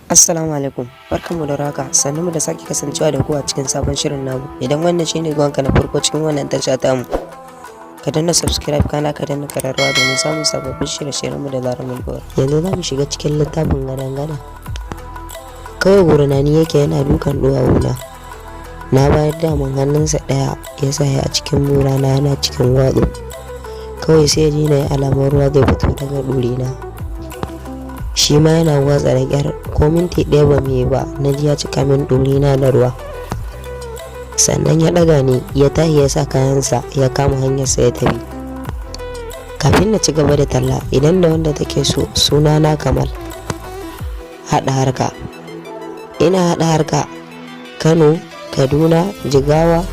Assalamu alaikum, barkanmu da raka, sannunmu da sake kasancewa da ku a cikin sabon shirin namu. Idan wannan shine zuwanka na farko cikin wannan tasha tamu, ka danna subscribe kana ka danna kararrawa domin samun sababbin shirye-shiryenmu da zarar mun ɗora. Yanzu za mu shiga cikin littafin gadan-gadan. Kawai gurnani yake yana dukan duwawuna. Na bayar daman hannunsa ɗaya ya sa a cikin murana yana cikin watsu. Kawai sai ji na yi alamar ruwa zai fito daga ɗurina. Shi ma yana watsa da ƙyar, ko minti ɗaya ba mu yi ba na ji ya cika min ɗurina da ruwa. Sannan ya ɗaga ni ya tahi ya sa kayansa ya kama hanyarsa ya tafi. Kafin na ci gaba da talla, idan da wanda take so, sunana Kamal. Haɗa harka. Ina haɗa harka Kano, Kaduna, Jigawa,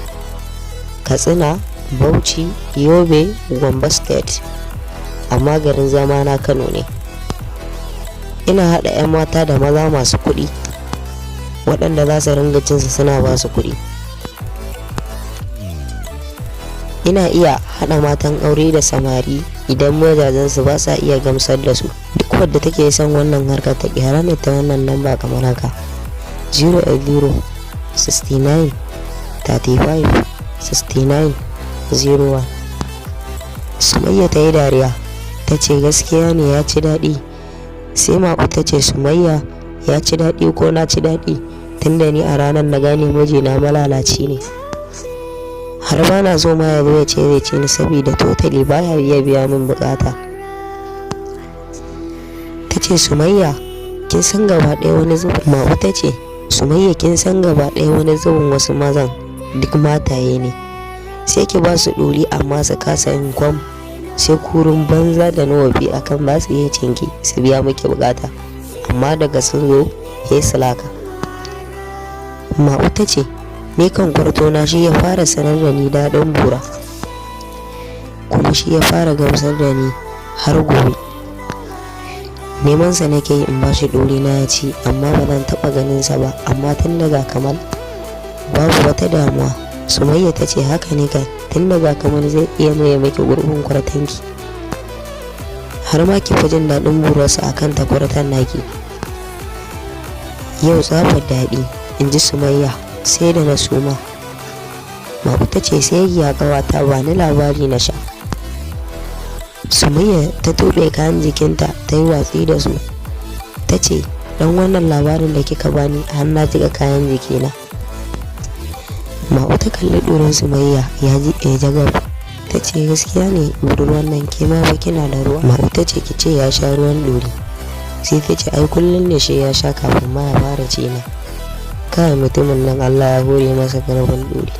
Katsina, Bauchi, Yobe, Gombe State. Amma garin zama na Kano ne. Ina haɗa 'yan mata da maza masu kuɗi waɗanda za su ringa cinsu suna ba su kuɗi. Ina iya haɗa matan aure da samari idan mazajensu ba sa iya gamsar da su. Duk wadda take son wannan harkar ta kira ne ta wannan namba kamar haka: 080 69 35 69 01. Sumayya ta yi dariya ta ce gaskiya ne ya ci daɗi. Sai Ma'u ta ce Sumayya ya ci daɗi ko na ci daɗi, tunda ni a ranar na gane mijina malalaci ne. Har ba na so ma ya zo ya ce zai ci ni saboda totali baya iya biya min bukata. Ta ce Sumayya kin san gaba ɗaya wani zubin. Ma'u ta ce Sumayya kin san gaba ɗaya wani zubin wasu mazan duk mataye ne, sai ki ba su ɗuri amma su kasa yin kwam, sai kurin banza da nawafi akan ba su iya cinki su biya miki bukata, amma daga sun zo ya silaka. Ma'u ta ce ni kan kwarto na shi ya fara sanar da ni daɗin bura, kuma shi ya fara gamsar da ni har gobe. Neman sa nake yi in ba shi ɗori na ya ci, amma ba zan taɓa ganin sa ba, amma tun daga Kamal babu wata damuwa. Sumayya ta ce haka ne kan, tun daga Kamal zai iya maye maki gurbin kwartanki, har ma ki fi jin daɗin burarsa akan ta kwartan naki. Yau tsabar daɗi, in ji Sumayya sai da na suma. Ma'u ta ce sai ya ƙawata ba ni labari na sha. Sumayya ta tuɓe kayan jikinta ta yi watsi da su. Ta ce dan wannan labarin da kika bani har na jiƙa kayan jikina. Ma'u ta kalli ɗorin Sumayya ya ji jagab. Ta ce gaskiya ne budurwan nan ke ma ba kina da ruwa. Ma'u ta ce ki ce ya sha ruwan ɗori. Sai ta ce ai kullum ne shi ya sha kafin ma ya fara cina. Kawai mutumin nan Allah ya hore masa karfin ɗori.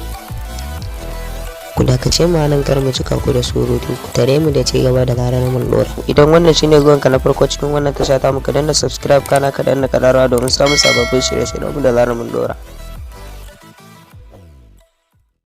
Ku dakace mu nan kar mu cika ku da surutu, ku tare mu da ci gaba da zarar mun ɗora. Idan wannan shine zuwanka na farko cikin wannan tasha ta mu, ka danna subscribe kana ka danna kararrawa domin samun sababbin shirye-shiryen mu da zarar mun ɗora.